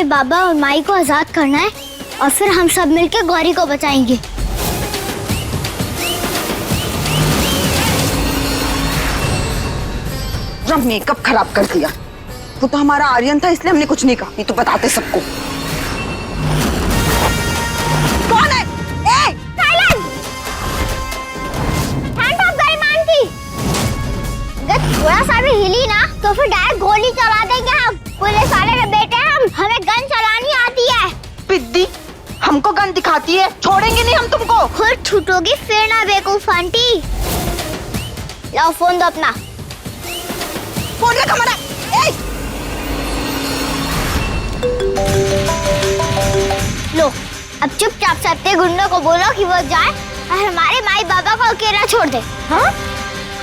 बाबा और माई को आजाद करना है और फिर हम सब मिलकर गौरी को बचाएंगे। जब मेकअप खराब कर दिया। वो तो हमारा आर्यन था इसलिए हमने कुछ नहीं कहा, नहीं तो बताते सबको। कौन है? ए! Silent! Hand off Garima aunty. अगर थोड़ा सा भी हिली ना तो फिर डायरेक्ट गोली चला देंगे हम। पुलिस वाले के बेटे हम, हमें गन चलानी आती है। पिद्दी, हमको गन दिखाती है, छोड़ेंगे नहीं हम तुमको। खुद छूटोगी फिर ना बेवकूफ आंटी। लाओ फोन दो अपना। फोन लगा हमारा। ए! लो, अब चुपचाप से अपने गुंडों को बोलो कि वो जाए और हमारे माई बाबा को अकेला छोड़ दे। हाँ?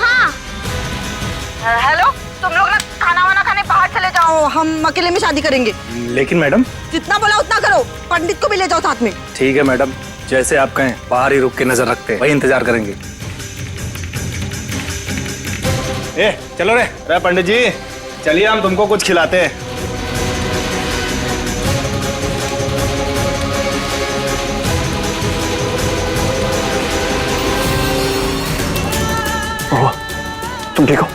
हाँ। हेलो, तुम लोग ना खाना वाना खाने बाहर चले जाओ, हम अकेले में शादी करेंगे। लेकिन मैडम, जितना बोला उतना करो, पंडित को भी ले जाओ साथ में। ठीक है मैडम, जैसे आप कहें, बाहर ही रुक के नजर रखते हैं, वही इंतजार करेंगे। ए, चलो रे पंडित जी, चलिए हम तुमको कुछ खिलाते हैं। तुम ठीक हो?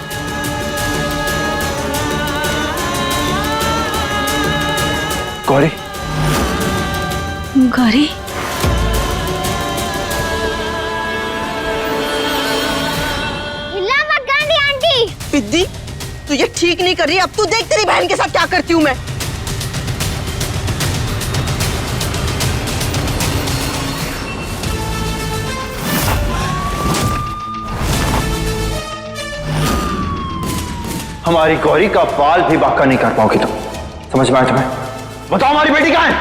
गौरी? गौरी? हिला मत गांधी आंटी। पिद्दी, तू ये ठीक नहीं कर रही। अब तू देख तेरी बहन के साथ क्या करती हूँ मैं। हमारी गौरी का बाल भी बाका नहीं कर पाओगी तुम, समझ में आया तुम्हें? बताओ हमारी बेटी कहाँ है?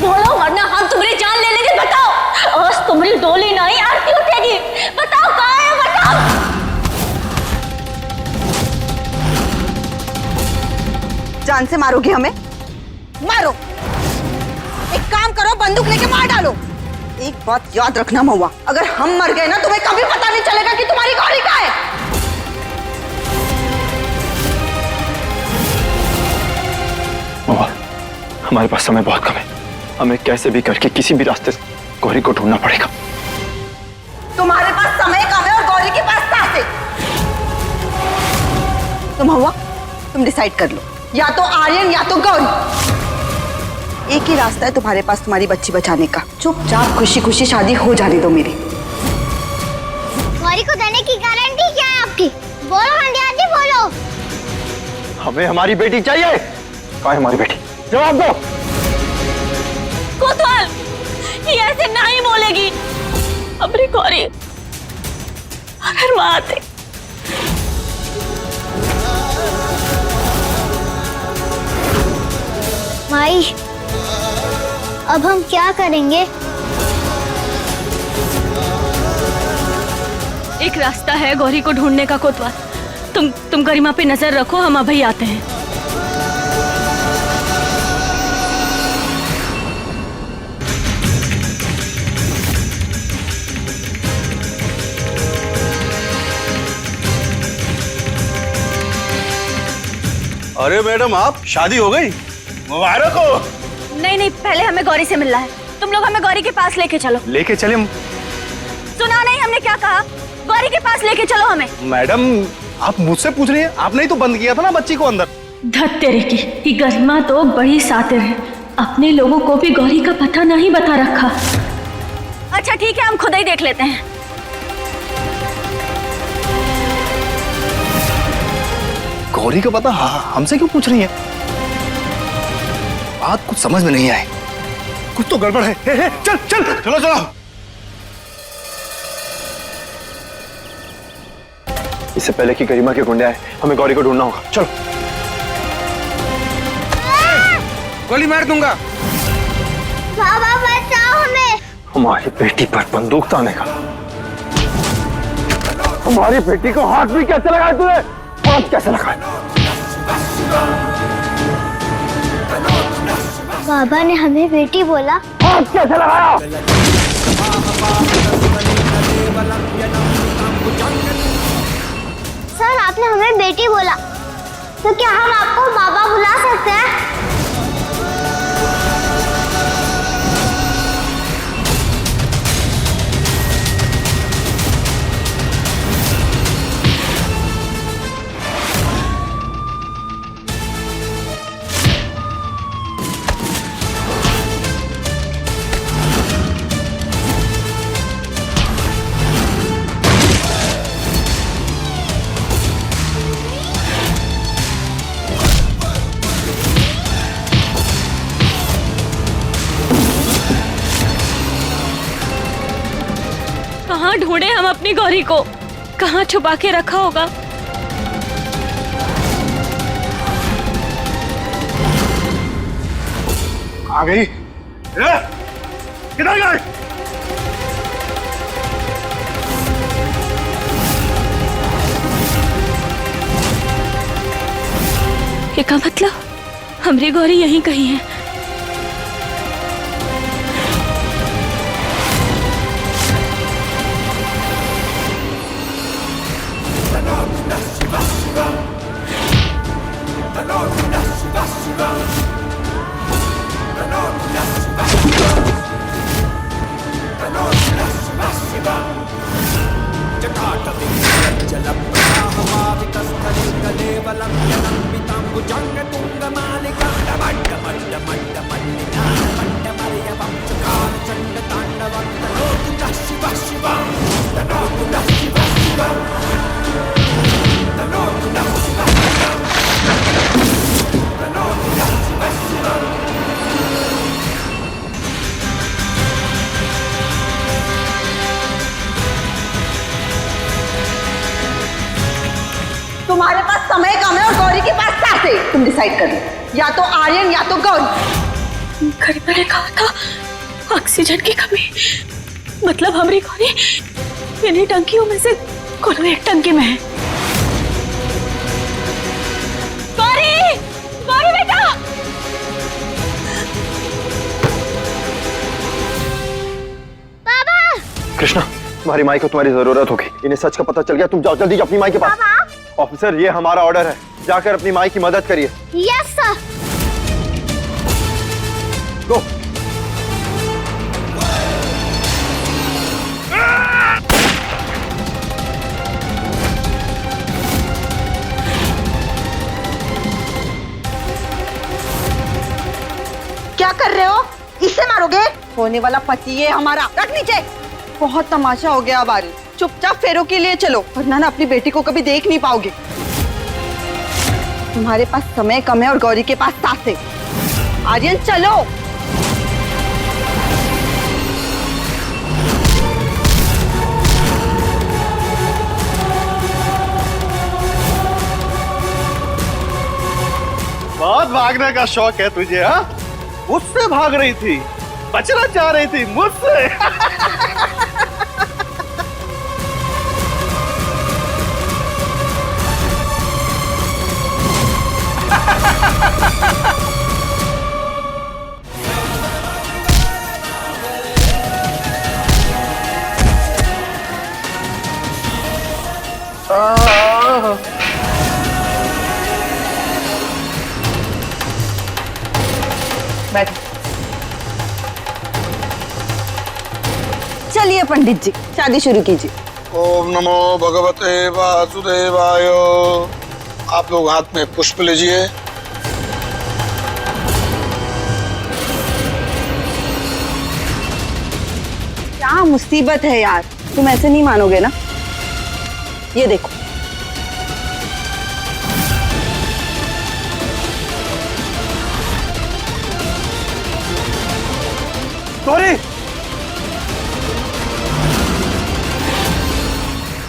बोलो वरना हम तुम्हारी जान ले लेंगे। बताओ, आज तुम्हारी डोली नहीं आरती उठेगी। बताओ कहाँ है, बताओ। जान से मारोगी हमें? मारो। एक काम करो, बंदूक लेके मार डालो। एक बात याद रखना महुआ, अगर हम मर गए ना तुम्हें कभी पता नहीं चलेगा कि तुम्हारी गौरी कहाँ है। महुआ, हमारे पास समय बहुत कम है, हमें कैसे भी करके किसी भी रास्ते से गौरी को ढूंढना पड़ेगा। तुम्हारे पास समय कम है और गौरी के पास पैसे। तो महुआ, तुम डिसाइड कर लो, या तो आर्यन या तो गौरी। एक ही रास्ता है तुम्हारे पास तुम्हारी बच्ची बचाने का। चुपचाप खुशी खुशी शादी हो जाने दो मेरी। गौरी को देने की गारंटी क्या है आपकी? बोलो गांधी आंटी, बोलो। हमें हमारी बेटी चाहिए। कहाँ है हमारी बेटी? जवाब दो। कोतवाल, ये ऐसे नहीं बोलेगी। हमारी गौरी अगर माँ आते। माई, अब हम क्या करेंगे? एक रास्ता है गौरी को ढूंढने का कोतवाल। तुम गरिमा पे नजर रखो, हम अभी आते हैं। अरे मैडम, आप शादी हो गई? मुबारक हो। नहीं, पहले हमें गौरी से मिलना है। तुम लोग हमें गौरी के पास लेके चलो। लेके चले? सुना नहीं हमने क्या कहा? गौरी के पास लेके चलो हमें। मैडम, आप मुझसे पूछ रही हैं? आपने ही तो बंद किया था ना बच्ची को अंदर। धत तेरे की गरिमा तो बड़ी सातिर है, अपने लोगों को भी गौरी का पता नहीं बता रखा। अच्छा ठीक है, हम खुद ही देख लेते हैं। गौरी का पता? हाँ, हमसे क्यों पूछ रही हैं? बात कुछ समझ में नहीं आई, कुछ तो गड़बड़ है। हे, चल चल चलो चलो। इससे पहले कि गरिमा के गुंडे आए, हमें गौरी को ढूंढना होगा। चलो। गोली मार दूंगा। बाबा बचाओ हमें। हमारी बेटी पर बंदूक ताने का। हमारी बेटी को हाथ भी कैसे लगाया तूने? हाथ कैसे लगाया? बाबा ने हमें बेटी बोला। हाथ कैसे लगाया? सर, आपने हमें बेटी बोला। तो क्या हम आपको बाबा बुला सकते हैं? कहाँ ढूंढे हम अपनी गौरी को? कहाँ छुपा के रखा होगा? आ गई। किधर गए? क्या मतलब? हमारी गौरी यहीं कहीं है। तुम्हारे पास समय कम है और गौरी के पास पैसे। तुम डिसाइड कर लो, या तो आर्यन या तो गौरी। घर पर कहा था ऑक्सीजन की कमी, मतलब हमारी गौरी इन्हीं टंकियों में से कोई एक टंकी में है। गौरी, गौरी बेटा! बाबा! कृष्णा, तुम्हारी माई को तुम्हारी जरूरत होगी। इन्हें सच का पता चल गया। तुम जाओ जल्दी अपनी माई के पास। ऑफिसर, ये हमारा ऑर्डर है, जाकर अपनी माई की मदद करिए। Yes sir. गो। क्या कर रहे हो? इससे मारोगे? होने वाला पति है हमारा। रख नीचे। बहुत तमाशा हो गया अब आर्यन, चुपचाप फेरों के लिए चलो, वरना ना अपनी बेटी को कभी देख नहीं पाओगे। तुम्हारे पास समय कम है और गौरी के पास सासे। आर्यन चलो। बहुत भागने का शौक है तुझे, हाँ? मुझसे भाग रही थी, बचना चाह रही थी मुझसे। बैठो। चलिए पंडित जी, शादी शुरू कीजिए। ओम नमो भगवते वासुदेवाय। आप लोग हाथ में पुष्प लीजिए। क्या मुसीबत है यार, तुम ऐसे नहीं मानोगे ना। ये देखो। गौरी,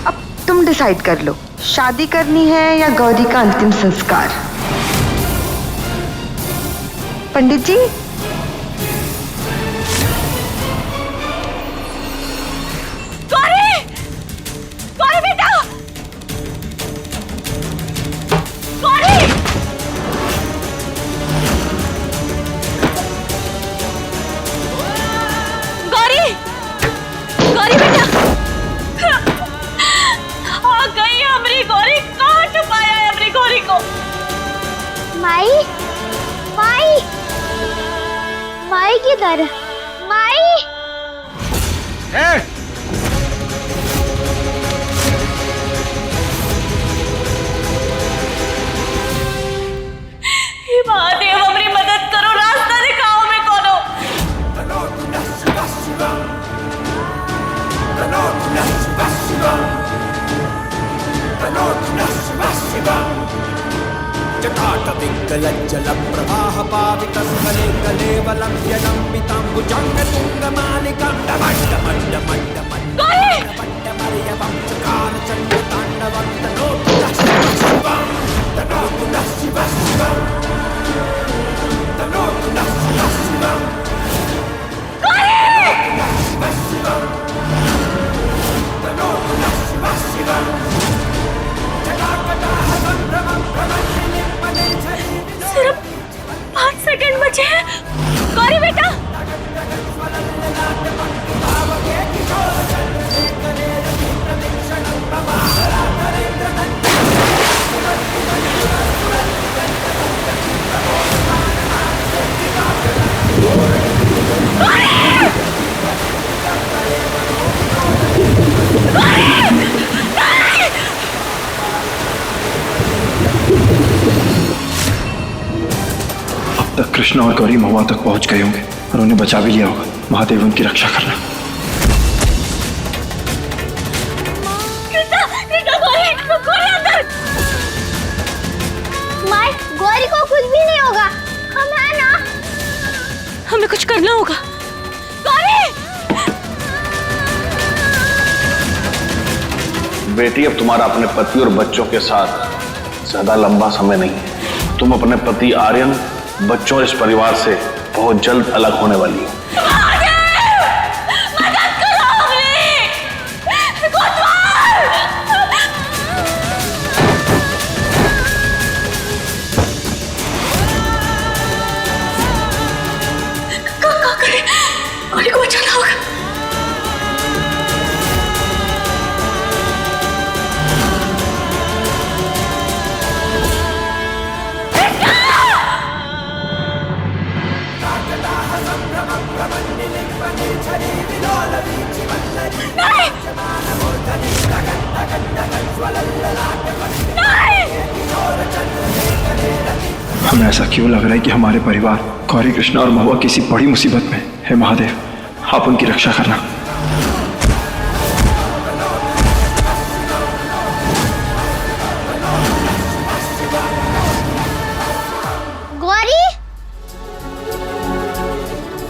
अब तुम डिसाइड कर लो, शादी करनी है या गौरी का अंतिम संस्कार। पंडित जी, गौरी! गौरी बेटा! गौरी! गौरी! गौरी बेटा! आ गई हमारी गौरी। कहाँ छुपाया है हमारी गौरी को? माई माई माई किधर? माई हे महादेव हमारी मदद करो, रास्ता दिखाओ मैं कोनो। जटाटपिङ्गलज्जलप्रवाह पावितस्थले कलेवलं यदम्बिताम्बुजङ्गतुङ्गमालिकां डमण्डमण्डमण्डमण्डमर्यवं चकारचण्डताण्डवं तनोतु नः शिवं तनोतु नः शिवः शिवं तनोतु नः शिवः शिवं तनोतु नः शिवः शिवं सिर्फ 5 सेकंड बचे हैं। गौरी बेटा तक कृष्णा और गौरी महुआ तक पहुंच गए होंगे और उन्हें बचा भी लिया होगा। महादेव उनकी रक्षा करना। माई गौरी को कुछ भी नहीं होगा, हम हैं ना। हमें कुछ करना होगा। गौरी बेटी, अब तुम्हारा अपने पति और बच्चों के साथ ज्यादा लंबा समय नहीं है। तुम अपने पति आर्यन, बच्चों और इस परिवार से बहुत जल्द अलग होने वाली हो। गौरी को बचाना होगा। हमें ऐसा क्यों लग रहा है कि हमारे परिवार गौरी, कृष्णा और महुआ किसी बड़ी मुसीबत में है। महादेव आप उनकी रक्षा करना। गौरी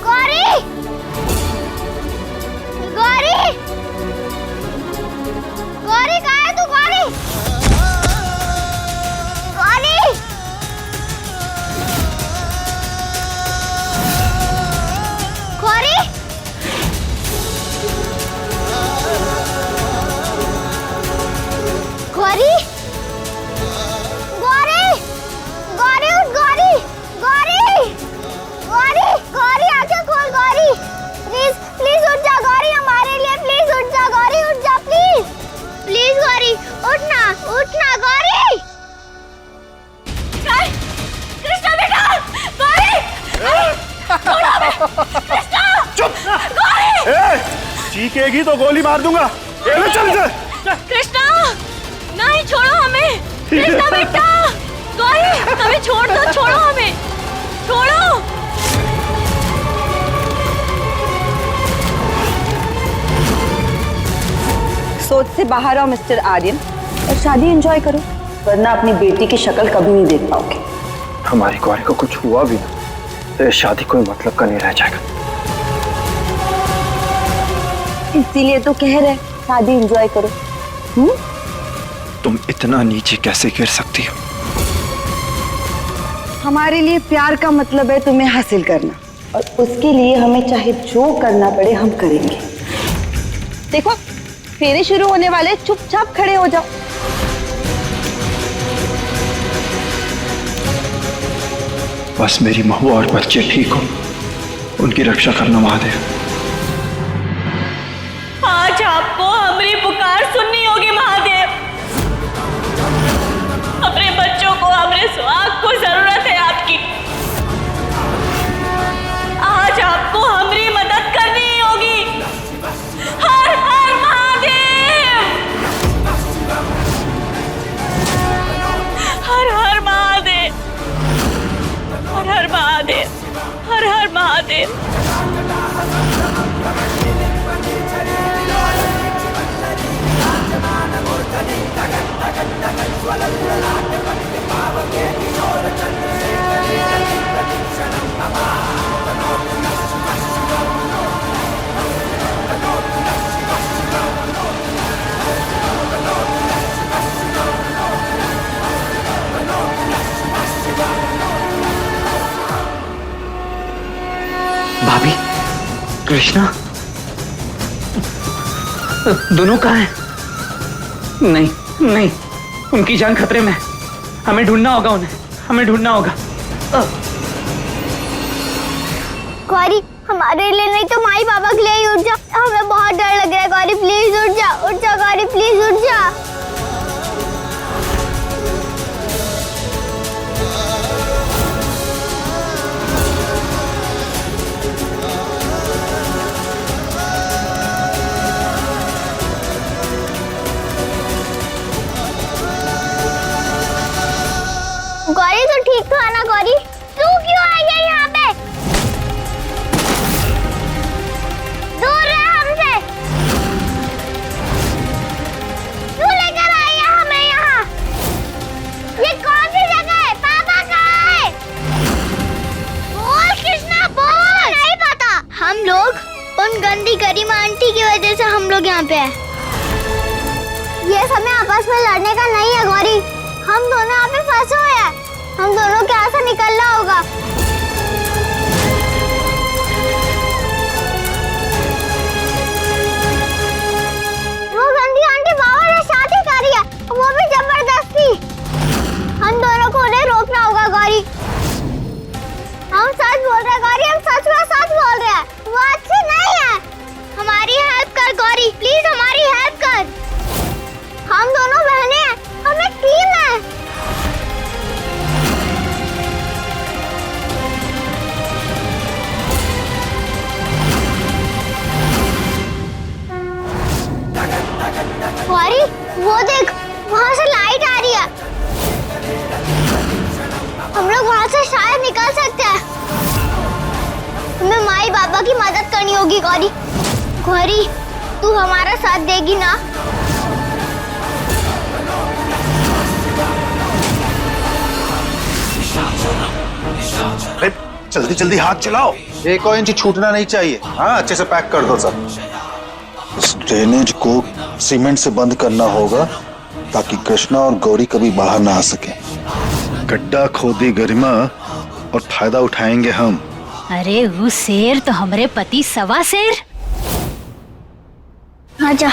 गौरी गौरी गौरी कहाँ है तू? गौरी गौरी गौरी गौरी गौरी गौरी उठ गौरी गौरी गौरी गौरी आंखें खोल गौरी, प्लीज प्लीज उठ जा गौरी, हमारे लिए प्लीज उठ जा गौरी, उठ जा प्लीज प्लीज गौरी, उठना उठना गौरी। कृष्णा बेटा, गौरी चुप! चीखेगी तो गोली मार दूंगा। चल चल। कृष्णा नहीं, छोड़ो हमें। कृष्णा बेटा, गौरी हमें छोड़ दो, छोड़ो हमें, छोड़ो। सोच से बाहर आओ मिस्टर आर्यन और शादी एंजॉय करो, वरना अपनी बेटी की शक्ल कभी नहीं देख पाओगे। हमारी गौरी को कुछ हुआ भी ना तो ये शादी कोई मतलब का नहीं रह जाएगा। इसीलिए तो कह रहे शादी एंजॉय करो। तुम इतना नीचे कैसे गिर सकती हो? हमारे लिए प्यार का मतलब है तुम्हें हासिल करना, और उसके लिए हमें चाहे जो करना पड़े हम करेंगे। देखो फेरे शुरू होने वाले, चुपचाप खड़े हो जाओ। बस मेरी महुआ और बच्चे ठीक हो, उनकी रक्षा करना महादेव। आज आपको हमारी पुकार सुननी होगी महादेव। अपने बच्चों को हमरे सुहाग को जरूरत है आपकी। आज आपको हमारी मदद करनी ही होगी। हर हर महादेव, हर हर महादेव, हर हर महादेव, हर हर महादेव। भाभी, कृष्णा, दोनों कहाँ हैं? नहीं नहीं, उनकी जान खतरे में है। हमें ढूंढना होगा उन्हें, हमें ढूंढना होगा। गौरी, हमारे लिए नहीं तो माई बाबा के लिए ही उठ जा। हमें बहुत डर लग रहा है गौरी, प्लीज उठ जा, उठ जा गौरी, प्लीज उठ जा। गौरी तो ठीक तो है ना गौरी? तू क्यों आई है यहाँ पे? दूर रह हमसे। तू लेकर आई है हमें यहाँ। ये कौन सी जगह है? पापा कहाँ है? बोल कृष्णा, बोल। नहीं पता। हम लोग उन गंदी गरिमा आंटी की वजह से हम लोग यहाँ पे हैं। ये समय आपस में लड़ने का नहीं है गौरी। हम दोनों यहाँ पे फंसे हुए हैं। हम दोनों को यहाँ से निकलना होगा। वो गंदी आंटी बाबा से शादी कर रही है, वो भी जबरदस्ती। हम दोनों को उन्हें रोकना होगा गौरी। हम सच बोल रहे हैं गौरी, हम सच में सच बोल रहे हैं। वो अच्छी नहीं है। हमारी हेल्प कर गौरी, प्लीज हमारी हेल्प कर। हम दोनों बहनें हैं, हम एक टीम है। गौरी, वो देख, वहाँ से लाइट आ रही है। हम लोग वहाँ से शायद निकल सकते हैं। हमें माई बाबा की मदद करनी होगी गौरी। गौरी, तू हमारा साथ देगी ना? जल्दी जल्दी हाथ चलाओ। 1 इंच छूटना नहीं चाहिए। हाँ, अच्छे से पैक कर दो सब। इस ड्रेनेज को सीमेंट से बंद करना होगा ताकि कृष्णा और गौरी कभी बाहर ना आ सके। गड्ढा खोदी गरिमा और फायदा उठाएंगे हम। अरे वो शेर तो हमारे पति सवा शेर। आजा।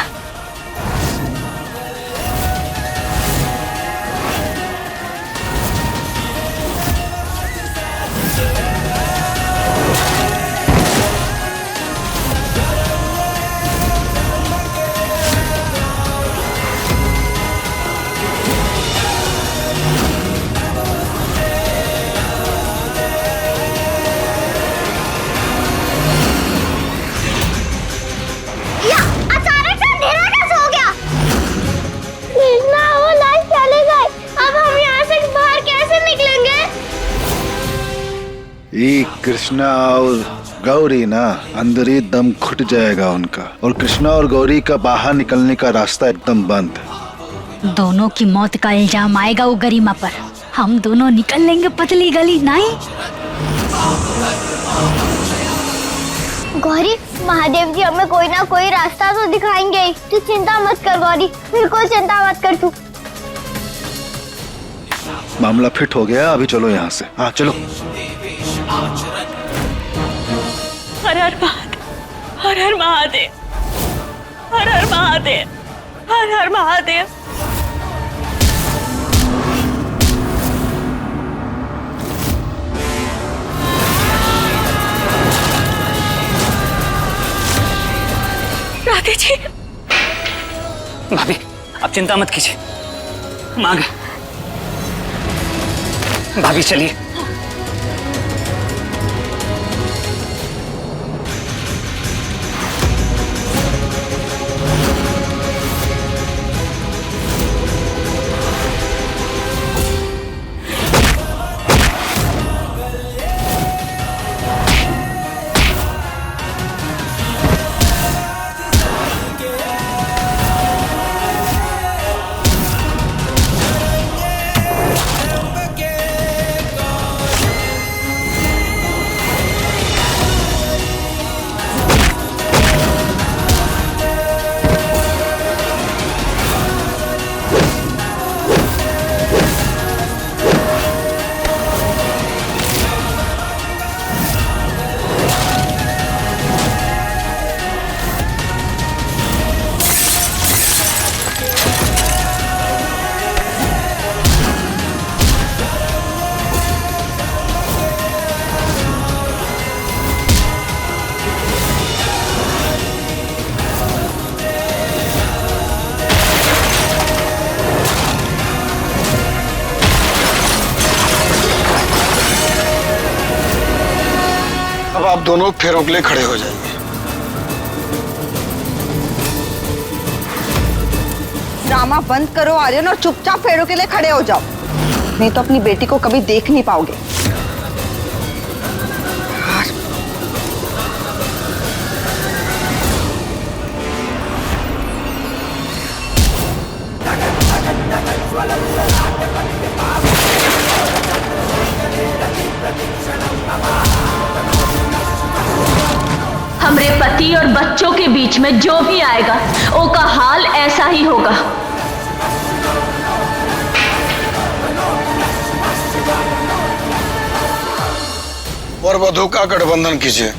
कृष्णा और गौरी ना अंदर ही दम घुट जाएगा उनका, और कृष्णा और गौरी का बाहर निकलने का रास्ता एकदम बंद। दोनों की मौत का इल्जाम आएगा वो गरिमा पर। हम दोनों निकल लेंगे पतली गली। नहीं गौरी, महादेव जी हमें कोई ना कोई रास्ता तो दिखाएंगे ही। तू चिंता मत कर गौरी, बिल्कुल चिंता मत कर तू। मामला फिट हो गया, अभी चलो यहाँ से। हाँ चलो। हर हर महादेव, हर हर महादेव, हर हर महादेव, हर हर महादेव। राधे जी। भाभी, आप चिंता मत कीजिए, हम आ गए। भाभी चलिए। अब आप दोनों फेरों के लिए खड़े हो जाइए। ड्रामा बंद करो आर्यन और चुपचाप फेरों के लिए खड़े हो जाओ, नहीं तो अपनी बेटी को कभी देख नहीं पाओगे। हमरे पति और बच्चों के बीच में जो भी आएगा ओका हाल ऐसा ही होगा। वर वधू का गठबंधन कीजिए।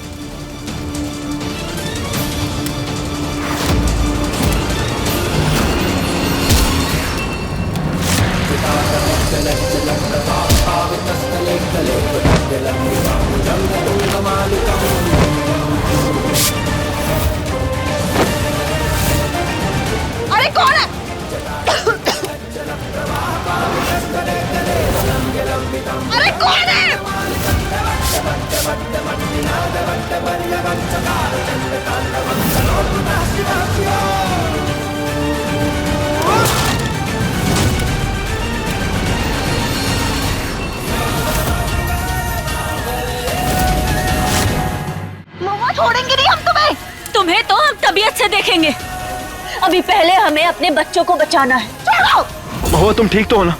अरे कौन है? अरे कौन है? मम्मा छोड़ेंगे नहीं हम तुम्हें। तुम्हें तो हम तबीयत से देखेंगे, अभी पहले हमें अपने बच्चों को बचाना है। छोड़ो। महुआ तुम ठीक तो हो ना?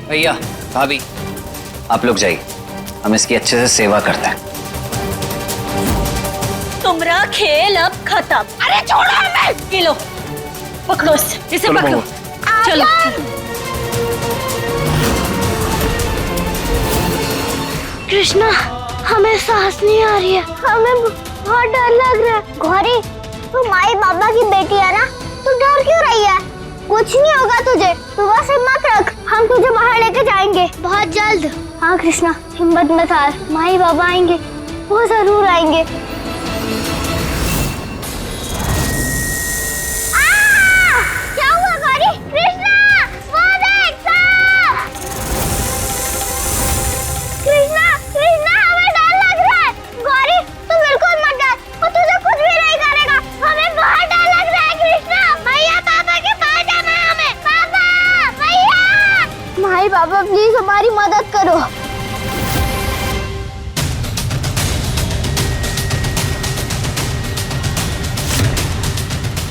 भैया भाभी आप लोग जाइए, हम इसकी अच्छे से सेवा करते हैं। तुम्हारा खेल अब खत्म। अरे छोड़ो हमें। ये लो पकड़ो इसे पकड़ो। चलो कृष्णा हमें सांस नहीं आ रही है, हमें बहुत डर लग रहा है। गौरी तू माई बाबा की बेटी है ना, तू डर क्यों रही है? कुछ नहीं होगा तुझे, तू बस हिम्मत रख, हम तुझे बाहर लेके जाएंगे बहुत जल्द। हाँ कृष्णा हिम्मत मत हार, माई बाबा आएंगे, वो जरूर आएंगे। क्या हुआ गौरी? कृष्णा वो देख सांप! कृष्णा कृष्णा हमें डर लग रहा है। गौरी तू बिल्कुल मत डर, वो तुझे कुछ भी नहीं करेगा, हमें बहुत डर लग रहा है। कृष्णा भैया पापा के पास जाना है हमें। पापा भैया माई बाबा प्लीज हमारी मदद करो।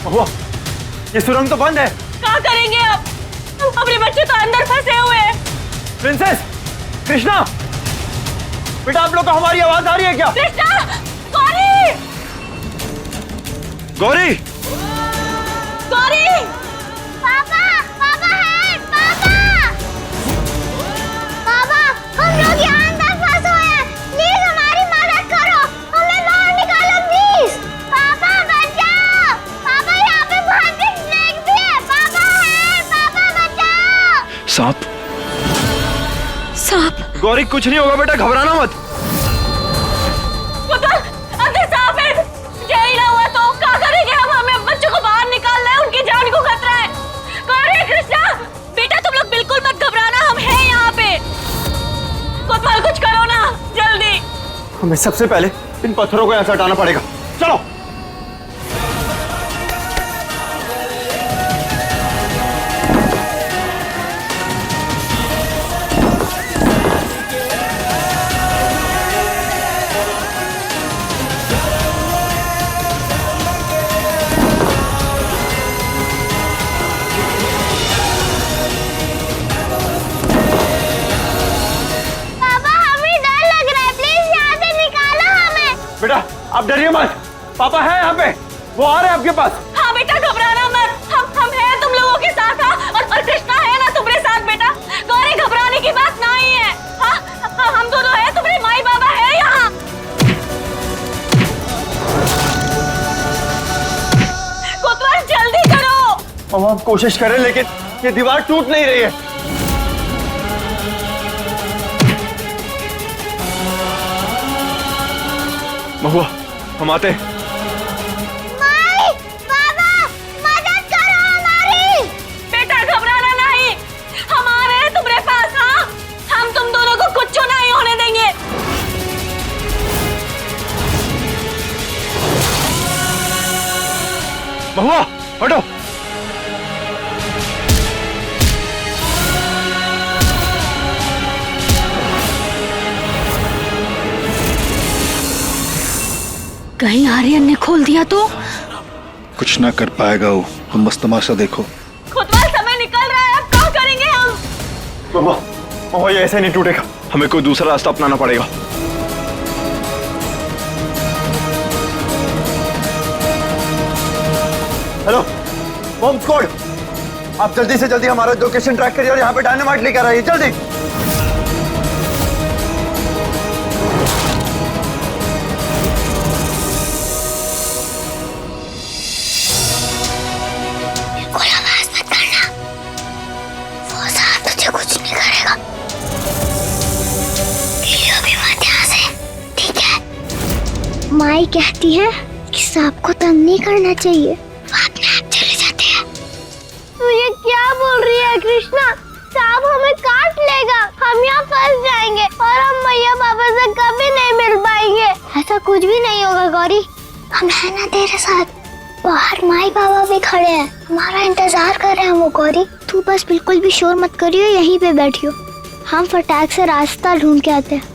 महुआ ये सुरंग तो बंद है। क्या करेंगे अब? अपने बच्चे तो अंदर फंसे हुए हैं। प्रिंसेस कृष्णा बेटा आप लोग को हमारी आवाज आ रही है क्या? कृष्णा गौरी गौरी गौरी पापा पापा है पापा। पापा हम लोग यहाँ अंदर फंसे हुए हैं, प्लीज हमारी मदद करो, हमें बाहर निकालो प्लीज। पापा बचाओ, पापा यहाँ पे बहुत स्नेक भी है। पापा है पापा बचाओ। सांप सांप। गौरी कुछ नहीं होगा बेटा, घबराना मत। अंदर सांप है, यही ना हुआ तो क्या करेंगे हमें सबसे पहले इन पत्थरों को यहाँ से हटाना पड़ेगा। चलो। बेटा आप डरिए मत, पापा है यहाँ पे, वो आ रहे हैं आपके पास। हाँ बेटा घबराना मत, हम हैं तुम लोगों के साथ। हाँ और कृष्णा है ना तुम्हारे साथ बेटा। गौरी घबराने की बात नहीं है। हाँ हम दोनों हैं, तुम्हारे माई बाबा है यहाँ। कोतवाल जल्दी करो। हम कोशिश करें लेकिन ये दीवार टूट नहीं रही है। महुआ हम आते। माई, बाबा, मदद करो हमारी। बेटा घबराना नहीं, हम आ रहे हैं तुम्हारे पास। हाँ हम तुम दोनों को कुछ नहीं होने देंगे। महुआ हटो। कहीं आर्यन ने खोल दिया तो? कुछ ना कर पाएगा वो, तुम बस तमाशा देखो। कोतवाल समय निकल रहा है, अब क्या करेंगे हम? महुआ ये ऐसे नहीं टूटेगा, हमें कोई दूसरा रास्ता अपनाना पड़ेगा। हेलो बॉम्ब स्क्वाड, आप जल्दी से जल्दी हमारा लोकेशन ट्रैक करिए और यहाँ पे डायनामाइट लेकर आइए जल्दी। कोई आवाज मत करना, वो साहब तुझे कुछ नहीं करेगा। लियो भी मत यहाँ से, ठीक है? माई कहती है कि सांप को तंग नहीं करना चाहिए, वो अपने आप चले जाते हैं। तू ये क्या बोल रही है कृष्णा? सांप हमें काट लेगा, हम यहाँ फंस जाएंगे और हम मैया बाबा से कभी नहीं मिल पाएंगे। ऐसा कुछ भी नहीं होगा गौरी, हम है ना तेरे साथ। बाहर माई बाबा भी खड़े हैं, हमारा इंतजार कर रहे हैं वो। गौरी तू बस बिल्कुल भी शोर मत करियो, यहीं पे बैठियो, हम फटाक से रास्ता ढूंढ के आते हैं।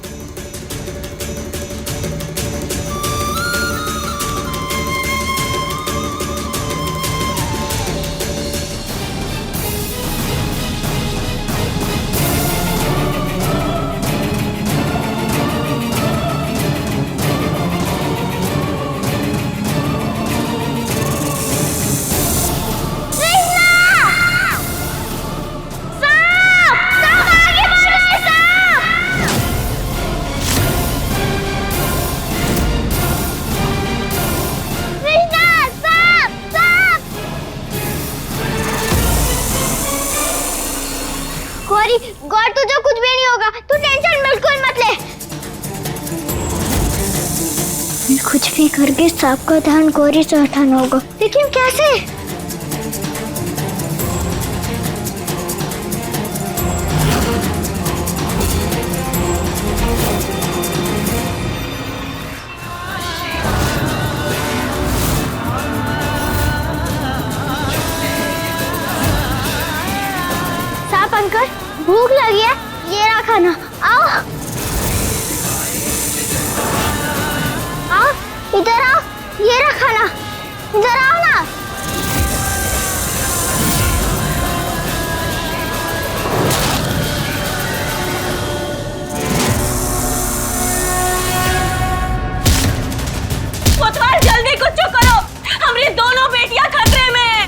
गौर तुझे कुछ भी नहीं होगा, तू टेंशन बिल्कुल मत ले। कुछ भी करके सांप का ध्यान गौरी से हटाना होगा, लेकिन कैसे? सांप अंकल भूख लगी है, ये रहा खाना, आओ आओ इधर आओ, ये रहा खाना, इधर आओ ना। कोतवाल जल्दी कुछ करो, हमारी दोनों बेटियां खतरे में हैं।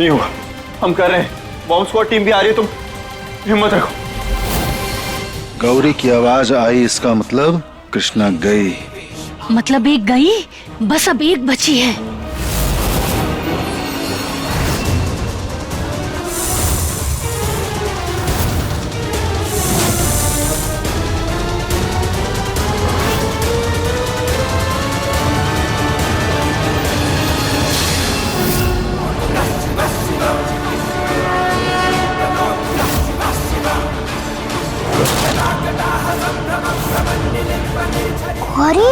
नहीं होगा, हम कर रहे हैं। बॉम्ब स्क्वाड टीम भी आ रही है, तुम हिम्मत रखो। गौरी की आवाज आई, इसका मतलब कृष्णा गई। मतलब एक गई, बस अब एक बची है। गौरी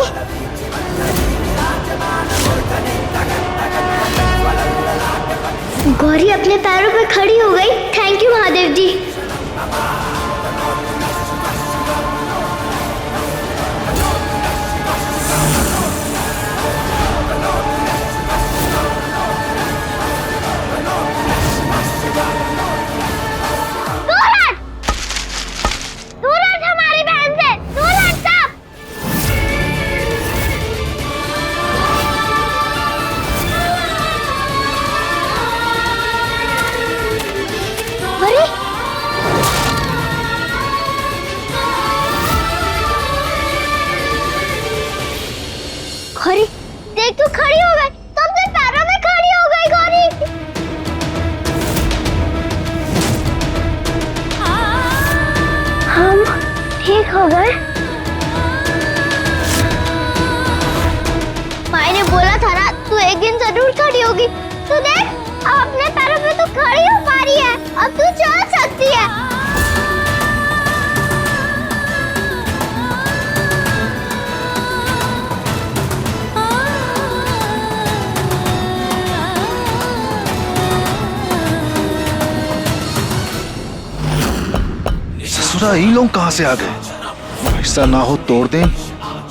गौरी अपने पैरों पे खड़ी हो गई। थैंक यू महादेव जी। दूर हट हमारी बहन से, दूर हट सब। अरे गौरी देख, तू खड़ी हो गई, तो अपने पैरों में खड़ी हो गई गौरी। हम ठीक हो गए। माई ने बोला था ना, तू एक दिन जरूर खड़ी होगी। तू देख, अब अपने पैरों पे तू खड़ी हो पा रही है, अब तू चल सकती है। ससुरा, ये लोग कहाँ से आ गए? ऐसा ना हो तोड़ दें।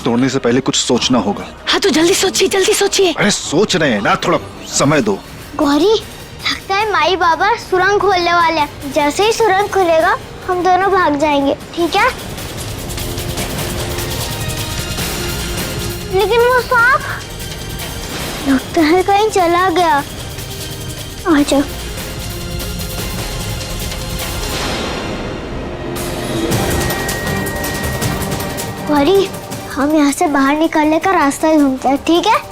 तोड़ने से पहले कुछ सोचना होगा। हाँ तो जल्दी सोचिए, जल्दी सोचिए। अरे सोच रहे हैं ना, थोड़ा समय दो। गौरी, लगता है माई बाबा सुरंग खोलने वाले हैं। जैसे ही सुरंग खुलेगा हम दोनों भाग जाएंगे, ठीक है? लेकिन वो सांप लगता है कहीं चला गया। आ जाओ। गौरी, हम यहाँ से बाहर निकलने का रास्ता ही ढूंढते हैं, ठीक है?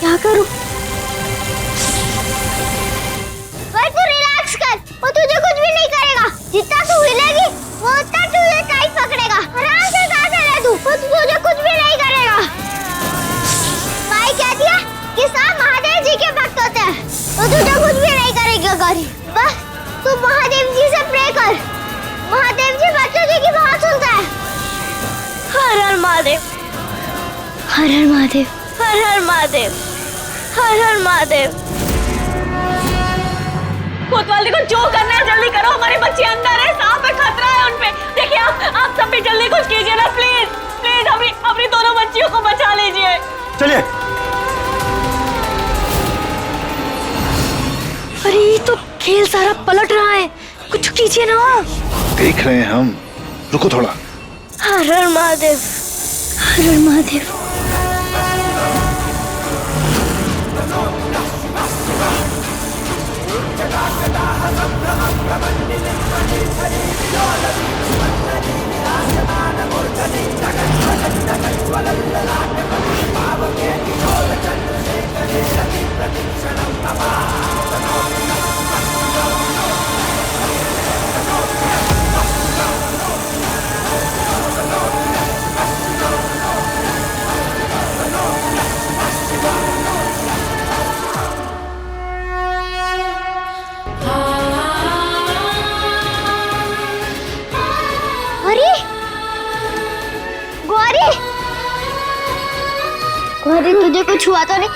क्या करूं? भाई तू रिलैक्स कर, वो तुझे कुछ भी नहीं करेगा। जितना तू हिलेगी वो उतना तुझे टाइट पकड़ेगा। आराम से सांस ले तू, वो तुझे कुछ भी नहीं करेगा। भाई कह दिया कि सांप महादेव जी के भक्त होते हैं, वो तुझे कुछ भी नहीं करेगा गौरी। बस तू महादेव जी से प्रे कर। महादेव जी बच्चों जी की बात सुनता है। हर हर महादेव, हर हर महादेव, हर हर महादेव, हर हर महादेव। कोतवाली को जो करना है जल्दी करो, हमारे बच्चे अंदर है, सांप है, खतरा है उनपे। देखिए आप सब भी जल्दी कुछ कीजिए ना, प्लीज प्लीज अपनी दोनों बच्चियों को बचा लीजिए। चलिए। अरे ये तो खेल सारा पलट रहा है, कुछ कीजिए ना। देख रहे हैं हम, रुको थोड़ा। हर हर महादेव, हर हर महादेव। गौरी तुझे कुछ हुआ तो नहीं?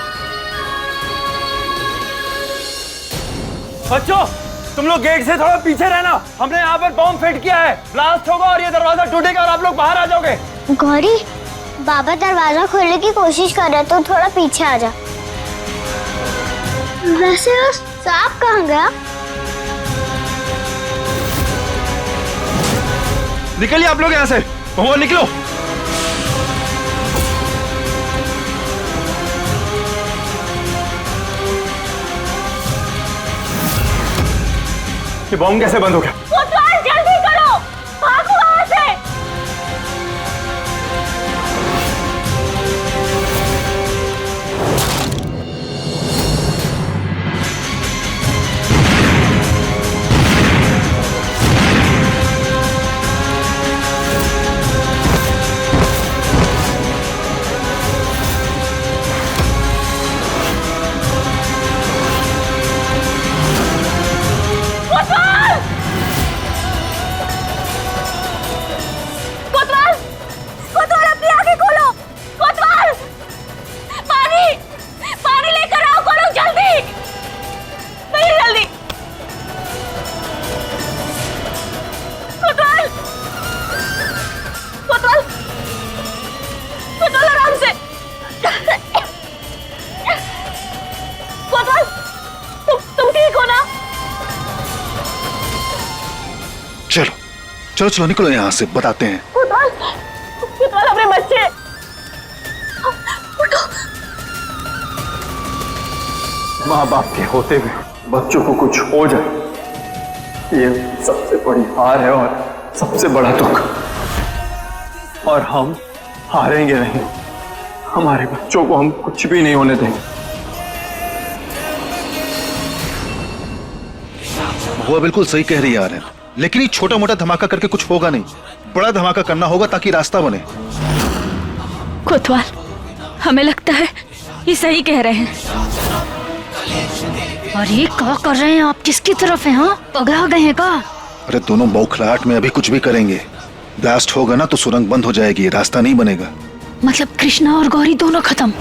बच्चों, तुम लोग गेट से थोड़ा पीछे रहना। हमने यहाँ पर बॉम्ब फिट किया है। ब्लास्ट होगा और ये दरवाजा टूटेगा और आप लोग बाहर आ जाओगे। गौरी, बाबा दरवाजा खोलने की कोशिश कर रहे, तो थोड़ा पीछे आ जा। वैसे वो सांप कहाँ गया? निकलिए आप लोग यहाँ से। वो निकलो। ये बॉम्ब कैसे बंद हो गया? कोतवाल जल्दी करो, भागो वहां से। चलो चलो निकलो यहाँ से, बताते हैं। अपने बच्चे। माँ बाप के होते हुए बच्चों को कुछ हो जाए, ये सबसे बड़ी हार है और सबसे बड़ा दुख। और हम हारेंगे नहीं। हमारे बच्चों को हम कुछ भी नहीं होने देंगे। वो बिल्कुल सही कह रही है आर्यन, लेकिन ये छोटा मोटा धमाका करके कुछ होगा नहीं। बड़ा धमाका करना होगा ताकि रास्ता बने। कोतवाल, हमें लगता है ये सही कह रहे हैं। और ये क्या कर रहे हैं आप? किसकी तरफ हैं? हाँ, पगला गए हैं का? अरे दोनों बौखलाहट में अभी कुछ भी करेंगे। ब्लास्ट होगा ना तो सुरंग बंद हो जाएगी, रास्ता नहीं बनेगा। मतलब कृष्णा और गौरी दोनों खत्म।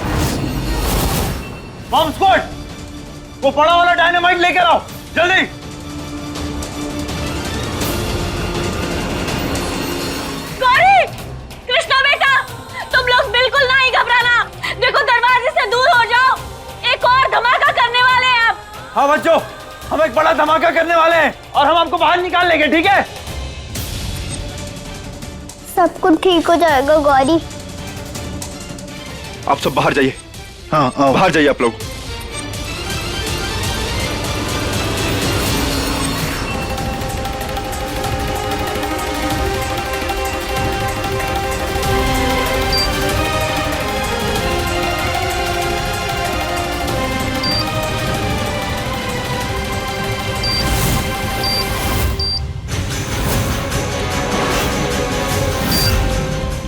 बॉम्ब स्क्वाड, वो बड़ा वाला डायनामाइट लेकर आओ जल्दी। गौरी, कृष्णा बेटा, तुम लोग बिल्कुल नहीं घबराना। देखो दरवाजे से दूर हो जाओ, एक और धमाका करने वाले हैं आप। हाँ बच्चों, हम एक बड़ा धमाका करने वाले हैं और हम आपको बाहर निकाल लेंगे, ठीक है? सब कुछ ठीक हो जाएगा गौरी। आप सब बाहर जाइए। हाँ बाहर जाइए आप लोग।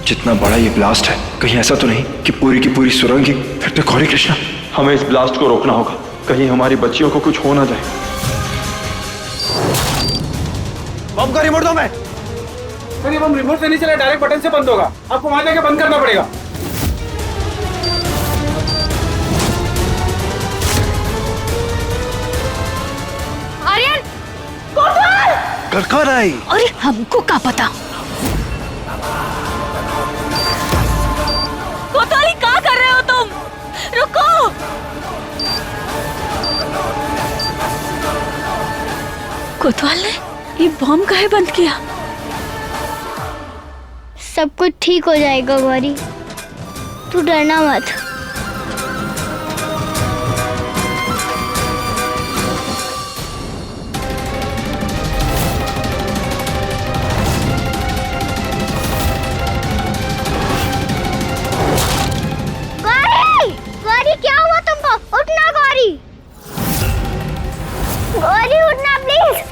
जितना बड़ा ये ब्लास्ट है, कहीं ऐसा तो नहीं कि पूरी की पूरी सुरंग ही फिर तो गौरी कृष्णा। हमें इस ब्लास्ट को रोकना होगा, कहीं हमारी बच्चियों को कुछ हो ना जाए। बम का रिमोट दो। मैं सर, ये बम रिमोट से नहीं चला, डायरेक्ट बटन से बंद होगा। आपको वहां जाके बंद करना पड़ेगा। आर्यन, कोतवाल! कर आई। अरे हमको क्या पता? कोतवाली, क्या कर रहे हो तुम? रुको। कोतवाल ने ये बॉम्ब काहे बंद किया? सब कुछ ठीक हो जाएगा गौरी, तू डरना मत। गौरी, गौरी क्या हुआ तुमको? उठना गौरी, गौरी उठना प्लीज।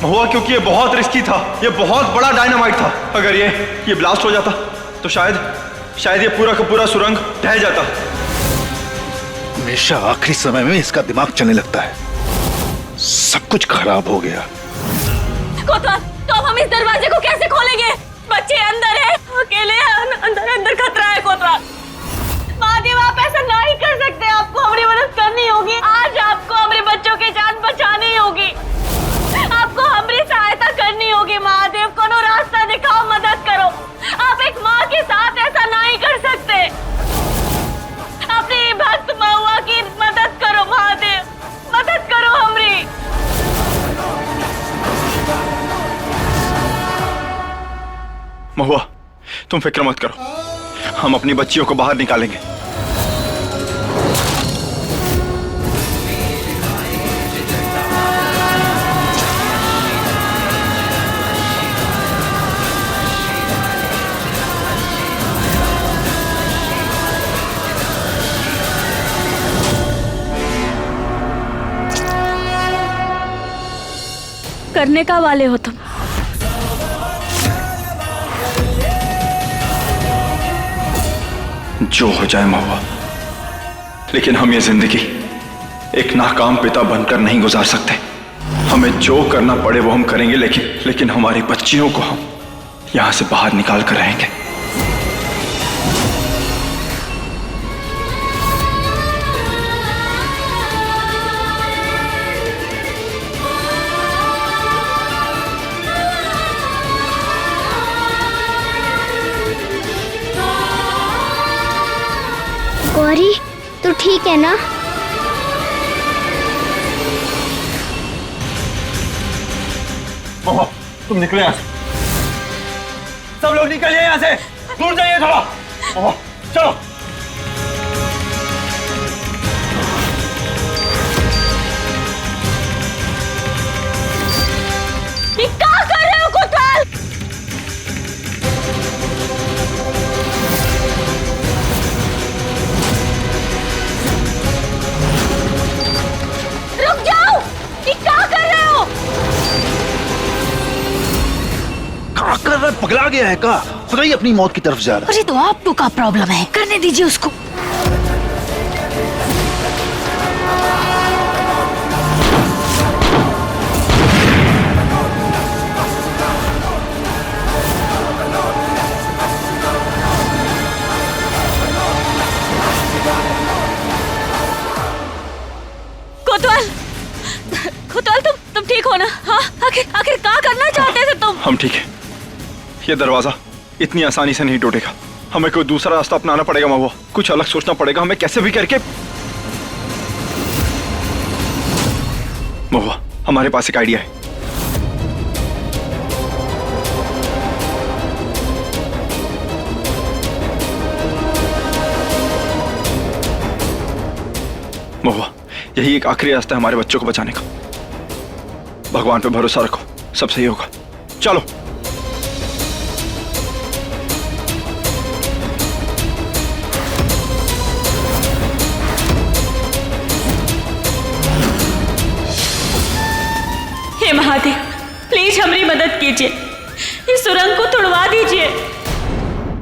हुआ क्योंकि ये बहुत रिस्की था, ये बहुत बड़ा डायनामाइट था। अगर ये ब्लास्ट हो जाता तो शायद ये पूरा का पूरा सुरंग ढह जाता। हमेशा आखिरी समय में इसका दिमाग चलने लगता है। सब कुछ खराब हो गया। कोतवाल, तो अब हम इस दरवाजे को कैसे खोलेंगे? बच्चे अंदर है, अकेले हैं, अंदर खतरा है। कोतवाल, महादेव आप ऐसा नहीं कर सकते, आपको हमारी मदद करनी होगी। आज आपको हमारे बच्चों की जान बचानी होगी, आपको हमारी सहायता करनी होगी। महादेव, कोनो रास्ता दिखाओ, मदद करो। आप एक माँ के साथ ऐसा नहीं कर सकते। अपनी भक्त महुआ की मदद करो महादेव, मदद करो हमारी। महुआ, तुम फिक्र मत करो, हम अपनी बच्चियों को बाहर निकालेंगे। करने का वाले हो तुम? जो हो जाए महुआ, लेकिन हम ये जिंदगी एक नाकाम पिता बनकर नहीं गुजार सकते। हमें जो करना पड़े वो हम करेंगे, लेकिन हमारी बच्चियों को हम यहां से बाहर निकाल कर रहेंगे। गौरी, तू ठीक है ना? महुआ, तुम निकले यहाँ से। सब लोग निकलिए यहाँ से, दूर जाइए थोड़ा। महुआ, चलो। ये क्या कर रहे हो कोतवाल? रुक जाओ, ये क्या कर रहे हो? क्या कर रहा है? पगला गया है का? पता ही अपनी मौत की तरफ जा रहा है। अरे तो आपको क्या प्रॉब्लम है? करने दीजिए उसको। कोतवाल, तुम ठीक हो ना? हाँ, आखिर क्या करना चाहते थे तुम? हम ठीक है। ये दरवाजा इतनी आसानी से नहीं टूटेगा, हमें कोई दूसरा रास्ता अपनाना पड़ेगा महुआ। कुछ अलग सोचना पड़ेगा हमें, कैसे भी करके। महुआ, हमारे पास एक आइडिया है। महुआ, यही एक आखिरी रास्ता है हमारे बच्चों को बचाने का। भगवान पे भरोसा रखो, सब सही होगा। चलो। हे महादेव, प्लीज हमारी मदद कीजिए, इस सुरंग को तोड़वा दीजिए।